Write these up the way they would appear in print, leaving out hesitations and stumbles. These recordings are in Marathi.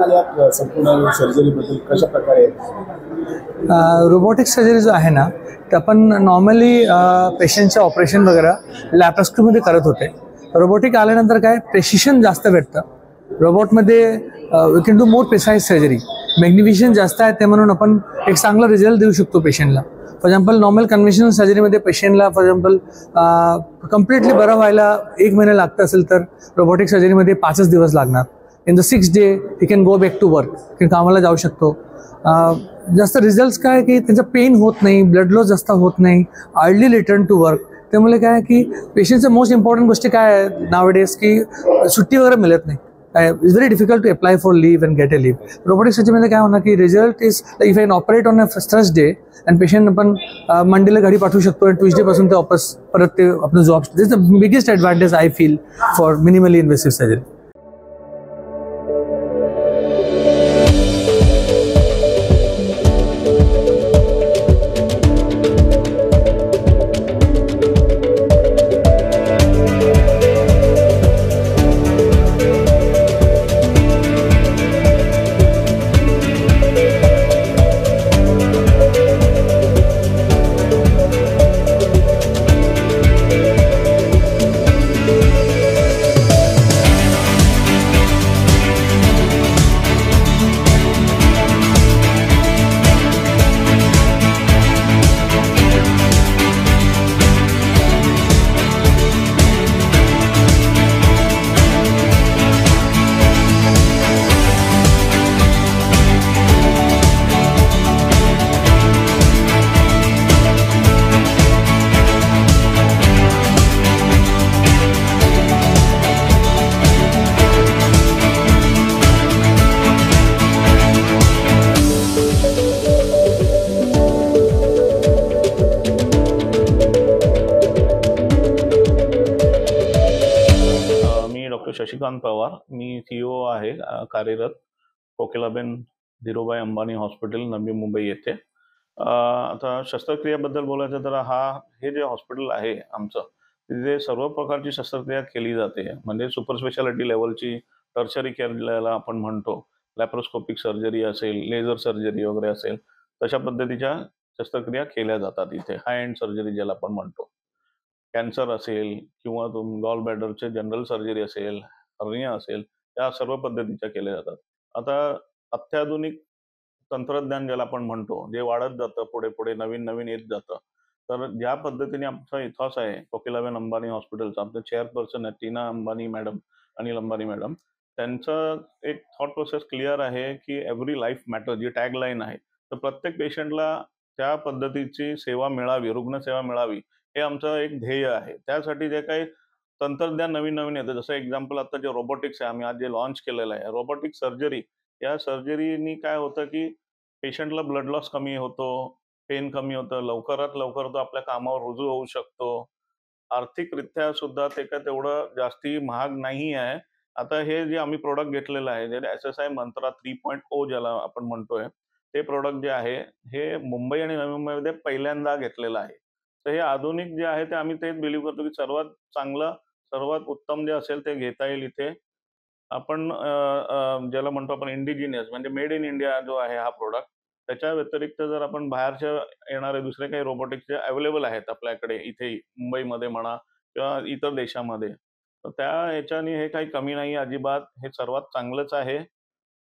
सांगाल या संपूर्ण सर्जरीबद्दल कशा प्रकारे? रोबोटिक सर्जरी जो आहे ना, ते आपण नॉर्मली पेशंटचं ऑपरेशन वगैरे लॅप्रोस्कोपीमध्ये करत होते. रोबोटिक आल्यानंतर काय प्रेसिशन जास्त भेटतं. रोबोटमध्ये we can do more precise surgery. Magnification जास्त आहे, ते म्हणून आपण एक चांगला रिझल्ट देऊ शकतो पेशंटला. फॉर एक्झाम्पल नॉर्मल कन्व्हेन्शनल सर्जरीमध्ये पेशंटला फॉर एक्झाम्पल कम्प्लिटली बरं व्हायला 1 महिना लागतं असेल तर रोबोटिक सर्जरीमध्ये 5च दिवस लागणार. In the 6th day he can go back to work, कामाला जाऊ शकतो. जास्त रिझल्ट्स काय की त्यांचा पेन होत नाही, ब्लड लॉस जास्त होत नाही, अर्ली रिटर्न टू वर्क. त्यामुळे काय की पेशंटचं मोस्ट इम्पॉर्टंट गोष्टी काय आहे नावडेज की सुट्टी वगैरे मिळत नाही. It's very difficult to apply for leave and get a leave. Robotic सर्जरीमध्ये काय होणार की result is if I operate on a Thursday and patient आपण मंडेला घरी पाठवू शकतो आणि ट्यूजडेपासून ते वापस परत ते आपलं job. This is the biggest advantage I feel for minimally invasive surgery. Shashikant Pawar, me CEO आहे कार्यरत कोकिलाबेन धीरूभाई अंबानी हॉस्पिटल नवी मुंबई येथे. आता शस्त्रक्रियाबद्दल बोलायचं तर हे जे हॉस्पिटल आहे आमचं, तिथे सर्व प्रकारची शस्त्रक्रिया केली जाते. म्हणजे सुपर स्पेशालिटी लेवलची टर्शरी केअर ज्याला आपण म्हणतो, लॅप्रोस्कोपिक सर्जरी असेल, लेझर सर्जरी वगैरे असेल, तशा पद्धतीच्या शस्त्रक्रिया केल्या जातात इथे. हाय एंड सर्जरी ज्याला आपण म्हणतो, कॅन्सर असेल किंवा गॉल ब्लॅडरचे जनरल सर्जरी असेल, हर्निया असेल, या सर्व पद्धतीच्या केल्या जातात. आता अत्याधुनिक तंत्रज्ञान ज्याला आपण म्हणतो, जे वाढत जातं, पुढे पुढे नवीन नवीन येत जातं. तर ज्या पद्धतीने आमचा इथॉस आहे कोकिलाबेन अंबानी हॉस्पिटलचा, आमचे चेअरपर्सन आहेत टीना अंबानी मॅडम, अनिल अंबानी मॅडम, त्यांचं एक थॉट प्रोसेस क्लिअर आहे की एव्हरी लाईफ मॅटर, जी टॅगलाईन आहे. तर प्रत्येक पेशंटला त्या पद्धतीची सेवा मिळावी, रुग्णसेवा मिळावी, हे आमचं एक ध्येय आहे. त्यासाठी जे काही तंत्रज्ञान नवीन नवीन येतं, जसं एक्झाम्पल आता जे रोबोटिक्स आहे, आम्ही आज जे लॉन्च केलेलं आहे रोबोटिक सर्जरी, या सर्जरीनी काय होतं की पेशंटला ब्लड लॉस कमी होतो, पेन कमी होतं, लवकरात लवकर तो आपल्या कामावर रुजू होऊ शकतो. आर्थिकरित्या सुद्धा ते काय तेवढं जास्ती महाग नाही आहे. आता हे जे आम्ही प्रोडक्ट घेतलेलं आहे, जे SSI मंत्रा 3.0 ज्याला आपण म्हणतोय, ते प्रोडक्ट जे आहे हे मुंबई आणि नवी मुंबईमध्ये पहिल्यांदा घेतलेलं आहे. तर हे आधुनिक जे आहे ते आम्ही तेच बिलीव्ह करतो की सर्वात चांगलं, सर्वात उत्तम जे असेल ते घेता येईल इथे. आपण ज्याला म्हणतो आपण इंडिजिनियस, म्हणजे मेड इन इंडिया जो आहे हा प्रोडक्ट. त्याच्या व्यतिरिक्त जर आपण बाहेरच्या येणारे दुसरे काही रोबोटिक्स जे अवेलेबल आहेत आपल्याकडे इथे मुंबईमध्ये म्हणा किंवा इतर देशामध्ये, तर त्या ह्याच्याने हे काही कमी नाही अजिबात. हे सर्वात चांगलंच आहे,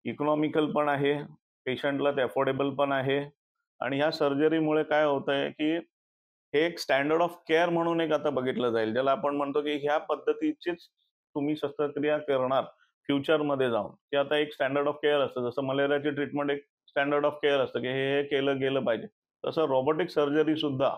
इकॉनॉमिकल पण आहे, पेशंटला ते अफोर्डेबल पण आहे. आणि ह्या सर्जरीमुळे काय होतंय की हे एक स्टँडर्ड ऑफ केअर म्हणून एक आता बघितलं जाईल, ज्याला आपण म्हणतो की ह्या पद्धतीचीच तुम्ही शस्त्रक्रिया करणार फ्युचरमध्ये जाऊन, की आता एक स्टँडर्ड ऑफ केअर असतं. जसं मलेरियाची ट्रीटमेंट एक स्टँडर्ड ऑफ केअर असतं की हे केलं गेलं पाहिजे, तसं रोबोटिक सर्जरी सुद्धा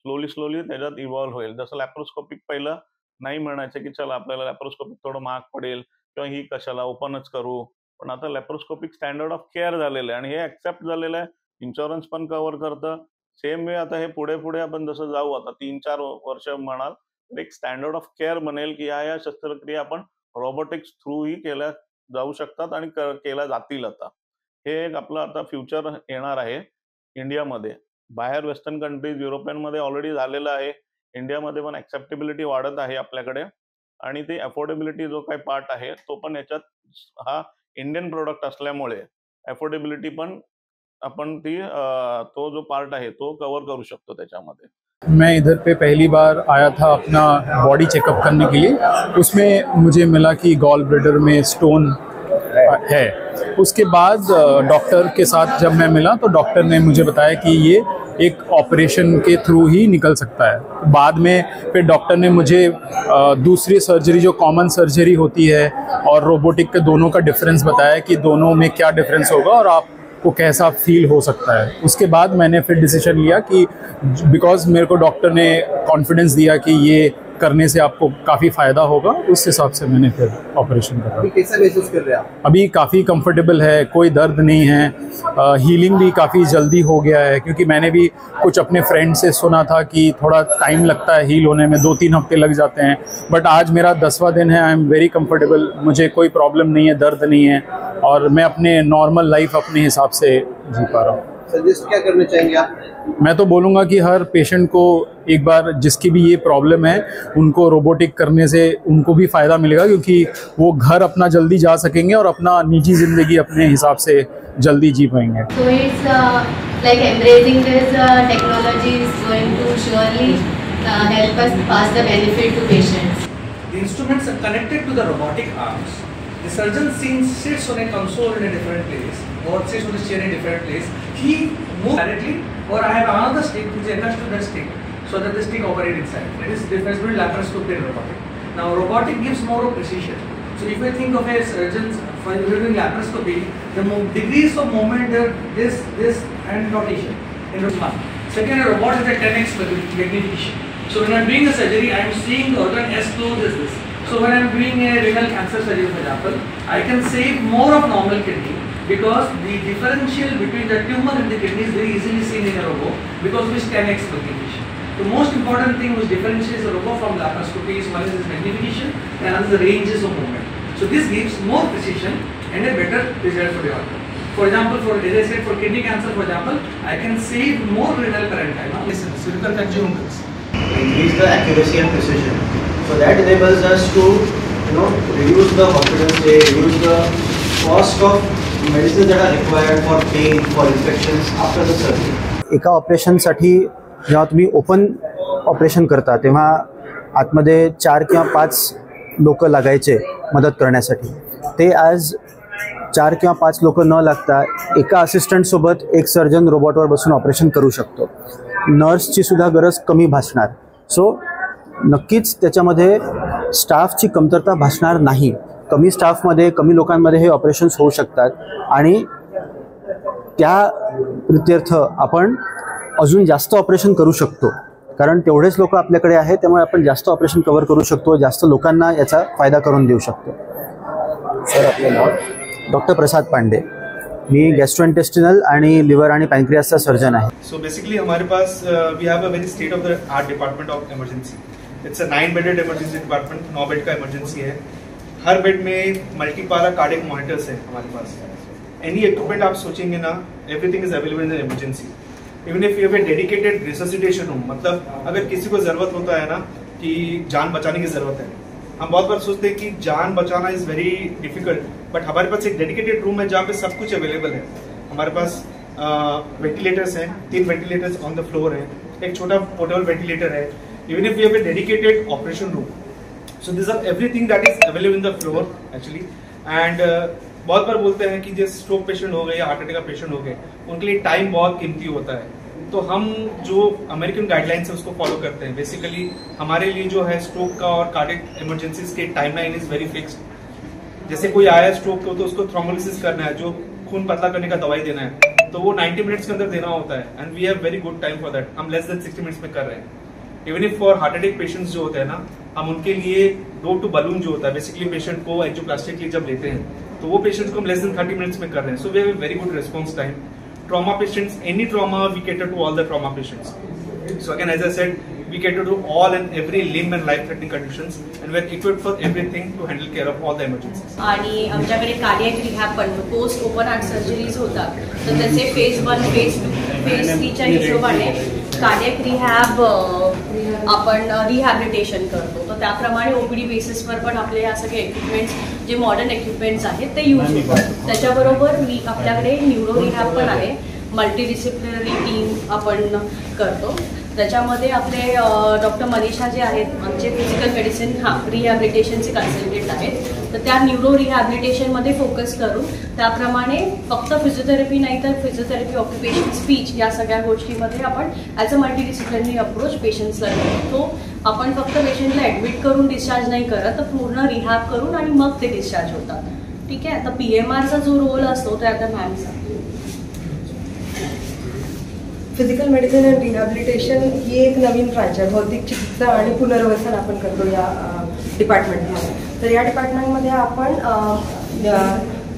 स्लोली त्याच्यात इव्हॉल्व्ह होईल. जसं लॅप्रोस्कोपिक पहिलं नाही म्हणायचं की चला आपल्याला लॅप्रोस्कोपिक थोडं महाग पडेल किंवा ही कशाला ओपनच करू, पण आता लॅप्रोस्कोपिक स्टँडर्ड ऑफ केअर झालेलं आहे आणि हे ऍक्सेप्ट झालेलं आहे. इन्शुरन्स पण कव्हर करतं. सेम वे आता हे पुढे पुढे आपण जसं जाऊ, आता 3-4 वर्ष म्हणाल, तर एक स्टँडर्ड ऑफ केअर बनेल की या शस्त्रक्रिया आपण रोबोटिक्स थ्रूही केल्या जाऊ शकतात आणि केल्या जातील. आता हे एक आपलं आता फ्युचर येणार आहे इंडियामध्ये. बाहेर वेस्टर्न कंट्रीज, युरोपियनमध्ये ऑलरेडी झालेलं आहे. इंडियामध्ये पण ऍक्सेप्टेबिलिटी वाढत आहे आपल्याकडे, आणि ते अफोर्डेबिलिटी जो काही पार्ट आहे तो पण याच्यात हा इंडियन प्रोडक्ट असल्यामुळे अफोर्डेबिलिटी पण आपण तो जो पार्ट आहे तो कव्हर करू शकतो त्याच्यामध्ये. मैं इधर पे पहली बार आया था अपना बॉडी चेकअप करने के लिए. उसमें मुझे मिला कि गॉल ब्लैडर में स्टोन है. उसके बाद डॉक्टर के साथ जब मैं मिला तो डॉक्टर ने मुझे बताया कि ये एक ऑपरेशन के थ्रू ही निकल सकता है. बाद में फिर डॉक्टर ने मुझे दूसरी सर्जरी जो कॉमन सर्जरी होती है और रोबोटिक के दोनों का डिफरेंस बताया कि दोनों में क्या डिफरेंस होगा और आपको कैसा फील हो सकता है. उसके बाद मैंने फिर डिसीजन लिया कि बिकॉज मेरे को डॉक्टर ने कॉन्फिडेंस दिया कि ये करने से आपको काफ़ी फ़ायदा होगा, उस हिसाब से मैंने फिर ऑपरेशन करा. अभी कैसा महसूस कर रहे हैं आप? अभी काफ़ी कंफर्टेबल है, कोई दर्द नहीं है. हीलिंग भी काफ़ी जल्दी हो गया है क्योंकि मैंने भी कुछ अपने फ्रेंड से सुना था कि थोड़ा टाइम लगता है हील होने में, 2-3 हफ्ते लग जाते हैं. बट आज मेरा 10वां दिन है. I am very comfortable. मुझे कोई प्रॉब्लम नहीं है, दर्द नहीं है और मैं अपने नॉर्मल लाइफ अपने हिसाब से जी पा रहा हूँ. सजेस्ट क्या करना चाहेंगे आप? मैं तो बोलूँगा कि हर पेशेंट को एक बार जिसकी भी ये प्रॉब्लम है उनको रोबोटिक करने से उनको भी फ़ायदा मिलेगा क्योंकि वो घर अपना जल्दी जा सकेंगे और अपना निजी ज़िंदगी अपने हिसाब से जल्दी जी पाएंगे. So it's like embracing this technology is going to surely help us pass the benefit to patients. The instruments are connected to the robotic arms. The surgeon sits on a console in a different place or sits on a chair in a different place. He moves directly, or I have another stick which is attached to the stick so that the stick operates inside. That is the difference between laparoscopy and robotic. Now robotic gives more of precision. So if you think of a surgeon for doing laparoscopy, the degrees of movement are this and rotation in one. Second, a robot is a 10x magnification. So when I am doing a surgery, I am seeing the organ as close as this. So when I am doing a renal cancer surgery, for example, I can save more of normal kidney because the differential between the tumor and the kidney is very easily seen in a robot because of its 10x magnification. The most important thing which differentiates a robot from laparoscopy is one is its magnification and another is the ranges of movement. So this gives more precision and a better result for the organ. For example, as I said, for kidney cancer, for example, I can save more renal parenchyma. Listen, cervical conjunctions. Increase the accuracy and precision. So that enables us to, reduce the hospital stay, reduce the cost of medicines that are required for pain, for infections after the surgery. एका ऑपरेशनसाठी जेव्हा तुम्ही ओपन ऑपरेशन करता तेव्हा आतमध्ये 4 किंवा 5 लोक लागायचे मदत करण्यासाठी. ते आज 4 किंवा 5 लोक न लागता एका असिस्टंटसोबत एक सर्जन रोबोटवर बसून ऑपरेशन करू शकतो. नर्सची सुद्धा गरज कमी भासणार. सो नक्कीच त्याच्यामध्ये स्टाफची कमतरता भासणार नाही. कमी स्टाफमध्ये कमी लोकांमध्ये हे ऑपरेशन्स होऊ शकतात आणि त्या प्रित्यर्थ आपण अजून जास्त ऑपरेशन करू शकतो कारण तेवढेच लोक आपल्याकडे आहेत. त्यामुळे आपण जास्त ऑपरेशन कव्हर करू शकतो, जास्त लोकांना याचा फायदा करून देऊ शकतो. सर आपलं नाव? डॉक्टर प्रसाद पांडे. मी गॅस्ट्रोइंटेस्टिनल आणि लिव्हर आणि पॅनक्रियासचा सर्जन आहे. सो बेसिकली हमारे पास we have a very state of the art department of emergency. It's a 9 bedded emergency department. 9 bed का इमरजेंसी है. हर बेड में मल्टीपारा कार्डियक मॉनिटर्स है हमारे पास. एनी इक्विपमेंट आप सोचेंगे ना, everything is available in the emergency. Even if you have a dedicated resuscitation room, मतलब अगर किसी को जरूरत होता है ना कि जान बचाने की जरूरत है, हम बहुत बार सोचते हैं कि जान बचाना इज वेरी डिफिकल्ट, बट हमारे पास एक डेडिकेटेड रूम है जहाँ पे सब कुछ अवेलेबल है. हमारे पास वेंटिलेटर्स हैं, 3 वेंटिलेटर्स ऑन द फ्लोर है, एक छोटा पोर्टेबल वेंटिलेटर है. Even if you have a dedicated operation room, so this are everything that is available in the floor actually. And बहुत बार बोलते हैं कि जैसे स्ट्रोक पेशेंट हो गए या हार्ट अटैक का पेशेंट हो गए, उनके लिए टाइम बहुत कीमती होता है. तो हम जो अमेरिकन गाइडलाइंस है उसको फॉलो करते हैं. बेसिकली हमारे लिए जो है स्ट्रोक का और cardiac emergencies K timeline is very fixed. जैसे कोई आया स्ट्रोक को तो उसको थ्रोम्बोलिसिस करना है, जो खून पतला करने का दवाई देना है, तो वो 90 मिनट्स के अंदर देना होता है. And we have very good time for that. हम लेस देन 60 मिनट्स में कर रहे हैं. Even if for heart attack patients जो होते हैं ना, हम उनके लिए डोर टू बलून जो होता है, बेसिकली पेशेंट को एंजियोप्लास्टी के लिए जब लेते हैं तो वो पेशेंट्स को हम लेस देन 30 मिनट्स में कर रहे हैं. So we have a very good response time. Trauma patients, any trauma, we cater to all the trauma patients. So again, as I said, we cater to all and every limb and life-threatening conditions, and we're equipped for everything to handle care of all the emergencies. आणि आमच्याकडे कार्डियक रिहॅब पण पोस्ट ओपन हार्ट सर्जरीज होतात, तर त्याचे फेज 1, फेज 2, फेज 3च्या हिशोबाने कार्डियक रिहॅब आपण रिहॅबिलिटेशन करतो. तर त्याप्रमाणे ओपीडी बेसिसवर पण आपले या सगळे इक्विपमेंट्स जे मॉडर्न इक्विपमेंट्स आहेत ते यूज होतात. त्याच्याबरोबर आपल्याकडे न्यूरो रिहॅब पण आहे. मल्टीडिसिप्लिनरी टीम आपण करतो. त्याच्यामध्ये आपले डॉक्टर मनीषा जे आहेत आमचे फिजिकल मेडिसिन रिहॅबिलिटेशनचे कन्सल्टंट आहेत. तर त्या न्यूरो रिहॅबिलिटेशनमध्ये फोकस करून त्याप्रमाणे फक्त फिजिओथेरपी नाही तर फिजिओथेरपी, ऑक्युपेशन, स्पीच या सगळ्या गोष्टीमध्ये आपण ॲज अ मल्टीडिसिप्लिनरी अप्रोच पेशंट्सला करतो. आपण फक्त पेशंटला ॲडमिट करून डिस्चार्ज नाही करत, तर पूर्ण रिहॅब करून आणि मग ते डिस्चार्ज होतात. ठीक आहे. आता PMRचा जो रोल असतो तो आता मॅमचा. फिजिकल मेडिसिन अँड रिहॅबिलिटेशन ही एक नवीन ब्रांच आहे. भौतिक चिकित्सा आणि पुनर्वसन आपण करतो या डिपार्टमेंटमध्ये. तर या डिपार्टमेंटमध्ये आपण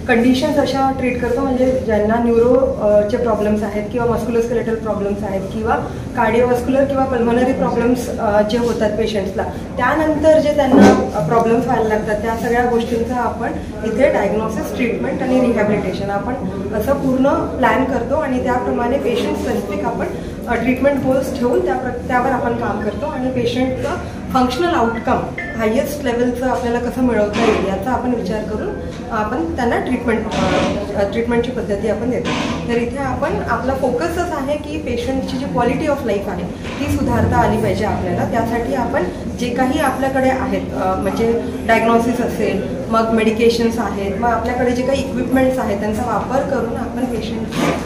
कंडिशन्स अशा ट्रीट करतो म्हणजे ज्यांना न्यूरोचे प्रॉब्लेम्स आहेत किंवा मस्क्युलोस्केलेटल प्रॉब्लेम्स आहेत किंवा कार्डिओव्हास्क्युलर किंवा पल्मनरी प्रॉब्लेम्स जे होतात पेशंट्सला, त्यानंतर जे त्यांना प्रॉब्लेम्स व्हायला लागतात त्या सगळ्या गोष्टींचा आपण इथे डायग्नोसिस, ट्रीटमेंट आणि रिहॅबिलिटेशन आपण असं पूर्ण प्लॅन करतो आणि त्याप्रमाणे पेशंट स्पेसिफिक आपण ट्रीटमेंट गोल्स ठेवून त्यावर आपण काम करतो आणि पेशंटचं फंक्शनल आउटकम हायेस्ट लेवलचं आपल्याला कसं मिळवता येईल याचा आपण विचार करून आपण त्यांना ट्रीटमेंटची पद्धती आपण देतो. तर इथे आपण आपला फोकसच आहे की पेशंटची जी क्वालिटी ऑफ लाईफ आहे ती सुधारता आली पाहिजे आपल्याला. त्यासाठी आपण जे काही आपल्याकडे आहेत म्हणजे डायग्नोसिस असेल, मग मेडिकेशन्स आहेत, मग आपल्याकडे जे काही इक्विपमेंट्स आहेत त्यांचा वापर करून आपण पेशंटला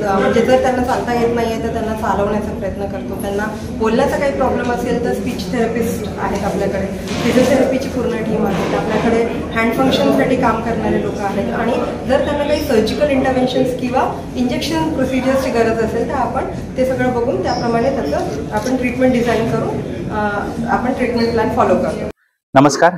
म्हणजे जर त्यांना चालता येत नाही आहे तर त्यांना चालवण्याचा प्रयत्न करतो. त्यांना बोलण्याचा काही प्रॉब्लेम असेल तर स्पीच थेरपिस्ट आहेत आपल्याकडे, फिजिओथेरपीची पूर्ण टीम आहे आपल्याकडे, हँड फंक्शनसाठी काम करणारे लोक आहेत आणि जर त्यांना काही सर्जिकल इंटरव्हेन्शन्स किंवा इंजेक्शन प्रोसिजर्सची गरज असेल तर आपण ते सगळं बघून त्याप्रमाणे त्याचं आपण ट्रीटमेंट डिझाईन करून आपण ट्रीटमेंट प्लॅन फॉलो करतो. नमस्कार.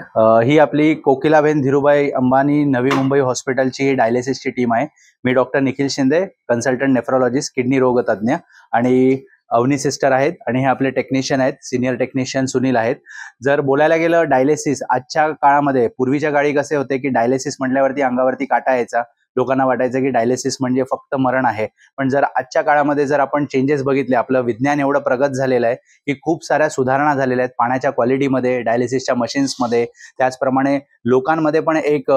ही आपली कोकिलाबेन धीरूभाई अंबानी नवी मुंबई हॉस्पिटलची डायलिसिसची टीम आहे. मी doctor Nikhil Shinde, consultant nephrologist, kidney रोगतज्ञ, आणि अवनी सिस्टर आहेत आणि हे आपले टेक्निशियन आहेत, सिनियर टेक्निशियन सुनील आहेत. जर बोलायला गेलं डायलिसिस आजच्या काळामध्ये, पूर्वीच्या काळी कसे होते की डायलिसिस म्हटल्यावरती अंगावरती काटा यायचा, लोकांना वाटायचं की डायलिसिस म्हणजे फक्त मरण आहे. पण जर आजच्या काळामध्ये जर आपण चेंजेस बघितले, आपलं विज्ञान एवढं प्रगत झालेलं आहे की खूप साऱ्या सुधारणा झालेल्या आहेत पाण्याच्या क्वालिटीमध्ये, डायलिसिसच्या मशीन्समध्ये. त्याचप्रमाणे लोकांमध्ये पण एक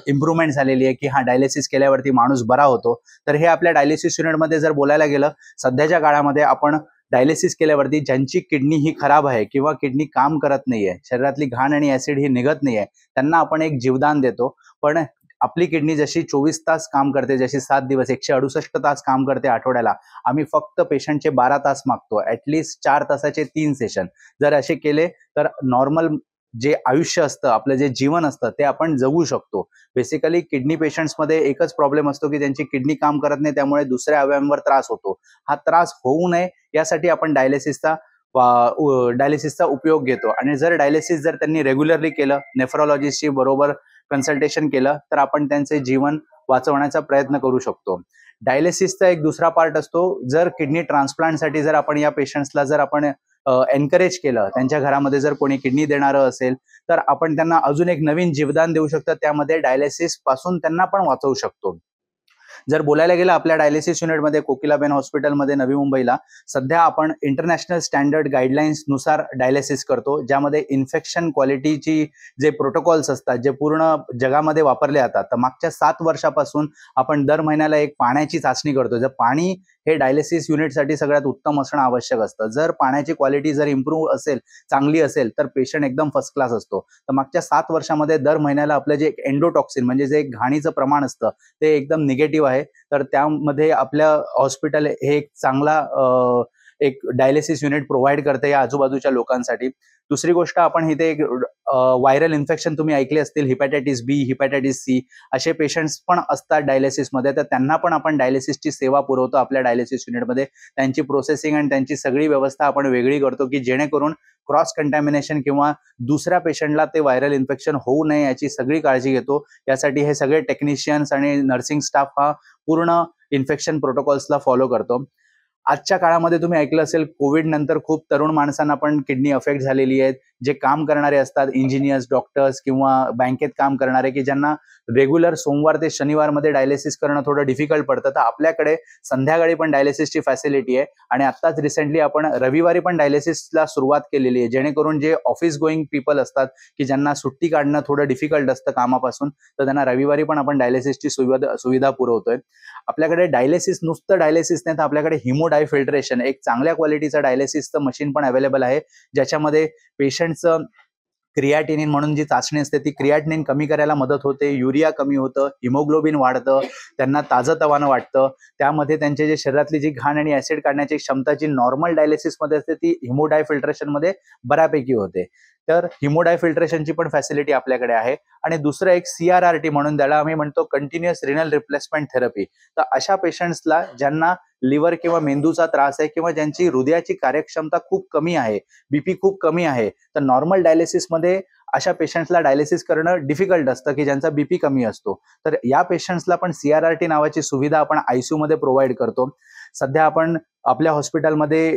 इम्प्रूव्हमेंट झालेली आहे की हा डायलिसिस केल्यावरती माणूस बरा होतो. तर हे आपल्या डायलिसिस युनिटमध्ये जर बोलायला गेलं, सध्याच्या काळामध्ये आपण डायलिसिस केल्यावरती ज्यांची किडनी ही खराब आहे किंवा किडनी काम करत नाहीये, शरीरातली घाण आणि ऍसिड ही निघत नाहीये, त्यांना आपण एक जीवदान देतो. पण आपली किडनी जशी 24 तास काम करते, जशी 7 दिवस 168 तास काम करते आठवड्याला, आम्ही फक्त पेशंटचे 12 तास मागतो. ॲटलिस्ट 4 तासाचे 3 सेशन जर असे केले तर नॉर्मल जे आयुष्य असतं, आपलं जे जीवन असतं ते आपण जगू शकतो. बेसिकली किडनी पेशंट्समध्ये एकच प्रॉब्लेम असतो की त्यांची किडनी काम करत नाही, त्यामुळे दुसऱ्या अवयवांवर त्रास होतो. हा त्रास होऊ नये यासाठी आपण डायलिसिसचा उपयोग घेतो. आणि जर डायलिसिस जर त्यांनी रेग्युलरली केलं, नेफ्रोलॉजिस्टशी बरोबर कन्सल्टेशन केलं, तर आपण त्यांचे जीवन वाचवण्याचा प्रयत्न करू शकतो. डायलिसिसचा एक दुसरा पार्ट असतो, जर किडनी ट्रान्सप्लांटसाठी जर आपण या पेशंट्सला जर आपण एनकरेज केलं, त्यांच्या घरामध्ये जर कोणी किडनी देणारं असेल तर आपण त्यांना अजून एक नवीन जीवदान देऊ शकतो. त्यामध्ये डायलिसिस पासून त्यांना पण वाचवू शकतो. जर बोलायला गेलं आपल्या डायलिसिस युनिटमध्ये, कोकिलाबेन हॉस्पिटलमध्ये नवी मुंबईला सध्या आपण इंटरनॅशनल स्टँडर्ड गाईडलाईन्स नुसार डायलिसिस करतो, ज्यामध्ये इन्फेक्शन क्वालिटीची जे प्रोटोकॉल्स असतात जे पूर्ण जगामध्ये वापरले जातात. तर मागच्या 7 वर्षापासून आपण दर महिन्याला एक पाण्याची चाचणी करतो. जर पाणी हे डायलिसिस युनिटसाठी सगळ्यात उत्तम असणं आवश्यक असतं. जर पाण्याची क्वालिटी जर इम्प्रूव्ह असेल, चांगली असेल, तर पेशंट एकदम फर्स्ट क्लास असतो. तर मागच्या 7 वर्षामध्ये दर महिन्याला आपलं जे एंडोटॉक्सिन म्हणजे जे घाणीचं प्रमाण असतं ते एकदम निगेटिव्ह आहे. तर त्यामध्ये आपल्या हॉस्पिटल हे एक चांगला एक डायलिसिस युनिट प्रोव्हाइड करते या आजूबाजूच्या लोकांसाठी. दुसरी गोष्ट, आपण इथे एक व्हायरल इन्फेक्शन तुम्ही ऐकले असतील, हिपॅटायटिस बी, हिपॅटायटिस सी असे पेशंट्स पण असतात डायलिसिसमध्ये. तर त्यांना पण आपण डायलिसिसची सेवा पुरवतो आपल्या डायलिसिस युनिटमध्ये. त्यांची प्रोसेसिंग आणि त्यांची सगळी व्यवस्था आपण वेगळी करतो की जेणेकरून क्रॉस कंटॅमिनेशन किंवा दुसऱ्या पेशंटला ते व्हायरल इन्फेक्शन होऊ नये याची सगळी काळजी घेतो. यासाठी हे सगळे टेक्निशियन्स आणि नर्सिंग स्टाफ हा पूर्ण इन्फेक्शन प्रोटोकॉल्सला फॉलो करतो. आजच्या काळामध्ये तुम्ही ऐकलं असेल, कोविड नंतर खूप तरुण माणसांना पण किडनी अफेक्ट झालेली आहेत. जे काम करणारे असतात, इंजिनियर्स, डॉक्टर्स किंवा बँकेत काम करणारे, की ज्यांना रेग्युलर सोमवार ते शनिवारमध्ये डायलिसिस करणं थोडं डिफिकल्ट पडतं, तर आपल्याकडे संध्याकाळी पण डायलिसिसची फॅसिलिटी आहे. आणि आत्ताच रिसेंटली आपण रविवारी पण डायलिसिसला सुरुवात केलेली आहे, जेणेकरून जे ऑफिस गोईंग पीपल असतात, की ज्यांना सुट्टी काढणं थोडं डिफिकल्ट असतं कामापासून, तर त्यांना रविवारी पण आपण डायलिसिसची सुविधा पुरवतोय. आपल्याकडे डायलिसिस, नुसतं डायलिसिस नाही तर आपल्याकडे हिमोडायफिल्ट्रेशन, एक चांगल्या क्वालिटीचं डायलिसिसचं मशीन पण अवेलेबल आहे, ज्याच्यामध्ये पेशंटचं क्रियाटिनिन म्हणून जी चाचणी असते ती क्रियाटिनिन कमी करायला मदत होते, युरिया कमी होतं, हिमोग्लोबिन वाढतं, त्यांना ताजंतवानं वाटतं. त्यामध्ये त्यांचे जे शरीरातली जी घाण आणि ऍसिड काढण्याची क्षमता जी नॉर्मल डायलिसिसमध्ये असते ती हिमोडायफिल्ट्रेशनमध्ये बऱ्यापैकी होते. तर हिमोडायफिल्ट्रेशनची पण फॅसिलिटी आपल्याकडे आहे. आणि दुसरं एक CRRT म्हणून त्याला आम्ही म्हणतो कंटिन्युअस रिनल रिप्लेसमेंट थेरपी. तर अशा पेशंट्सला ज्यांना लिव्हर किंवा मेंदूचा त्रास आहे किंवा ज्यांची हृदयाची कार्यक्षमता खूप कमी आहे, BP खूप कमी आहे, तर नॉर्मल डायलिसिसमध्ये अशा पेशंट्सला डायलिसिस करणं डिफिकल्ट असतं, की ज्यांचा BP कमी असतो. तर या पेशंट्सला पण CRRT नावाची सुविधा आपण ICU मध्ये प्रोव्हाइड करतो. सध्या आपण आपल्या हॉस्पिटलमध्ये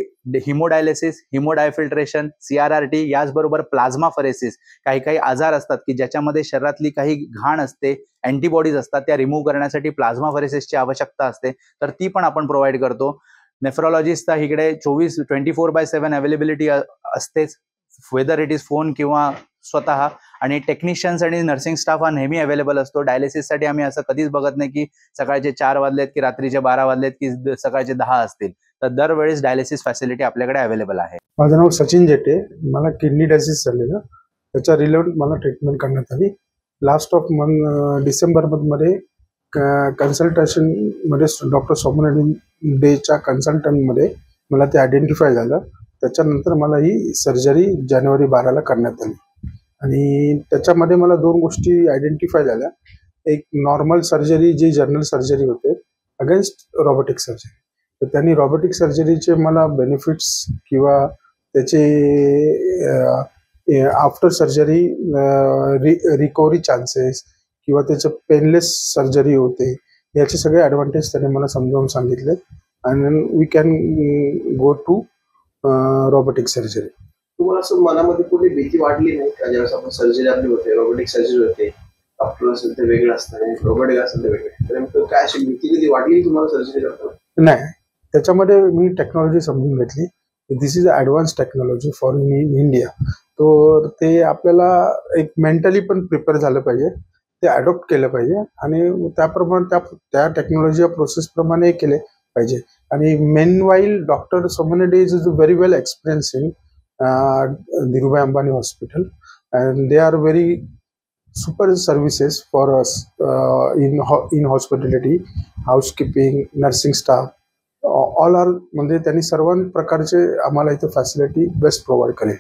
हिमोडायलिसिस, हिमोडायफिल्ट्रेशन, CRRT याचबरोबर प्लाझ्मा फरेसिस, काही आजार असतात की ज्याच्यामध्ये शरीरातली काही घाण असते, अँटीबॉडीज असतात, त्या रिमूव्ह करण्यासाठी प्लाझ्मा फरेसिसची आवश्यकता असते, तर ती पण आपण प्रोव्हाइड करतो. नेफ्रोलॉजिस्टचा इकडे 24/7 अवेलेबिलिटी असतेच, वेदर इट इज फोन किंवा स्वतः. आणि टेक्निशियन्स आणि नर्सिंग स्टाफ हा नेहमी अवेलेबल असतो. डायलिसिससाठी आम्ही असं कधीच बघत नाही की सकाळचे 4 वाजलेत की रात्रीचे 12 वाजलेत की सकाळचे 10 असतील. तर दरवेळेस डायलिसिस फॅसिलिटी आपल्याकडे अवेलेबल आहे. माझं नाव सचिन जेटे. मला किडनी डायलिसिस झालेलं, त्याच्या रिलेटेड मला ट्रीटमेंट करण्यात आली. लास्ट ऑफ डिसेंबरमध्ये कन्सल्टेशनमध्ये डॉक्टर सोमनाथ डेच्या कन्सल्टंटमध्ये मला ते आयडेंटिफाय झालं. त्याच्यानंतर मला ही सर्जरी जानेवारी 12ला करण्यात आली. आणि त्याच्यामध्ये मला 2 गोष्टी आयडेंटिफाय झाल्या. एक नॉर्मल सर्जरी जी जनरल सर्जरी होते अगेन्स्ट रोबोटिक सर्जरी. तर त्यांनी रोबोटिक सर्जरीचे मला बेनिफिट्स किंवा त्याचे आफ्टर सर्जरी रिकव्हरी चान्सेस किंवा त्याचं पेनलेस सर्जरी होते, याचे सगळे ॲडव्हान्टेज त्यांनी मला समजावून सांगितले. आणि we can go to robotic surgery. तुम्हाला असं मनामध्ये कुठली भीती वाटली नाही का ज्यावेळेस आपण सर्जरी आपली होते, रोबोटिक सर्जरी होते, डॉक्टर असेल ते वेगळं असतं आणि रोबोटिक असेल ते वेगळे, तर काय अशी भीती कधी वाटली तुम्हाला सर्जरी करताना? नाही, त्याच्यामध्ये मी टेक्नॉलॉजी समजून घेतली. This is advance technology for in India. तर ते आपल्याला एक मेंटली पण प्रिपेअर झालं पाहिजे, ते अडॉप्ट केलं पाहिजे आणि त्याप्रमाणे त्या टेक्नॉलॉजी प्रोसेसप्रमाणे केले पाहिजे. आणि meanwhile doctor Somnath Dey is very well experience in Dhirubhai Ambani hospital and they are very super services for us in hospitality, housekeeping, nursing staff, all are म्हणजे त्यांनी सर्व प्रकारचे आम्हाला इथे फॅसिलिटी बेस्ट प्रोव्हाइड करेल.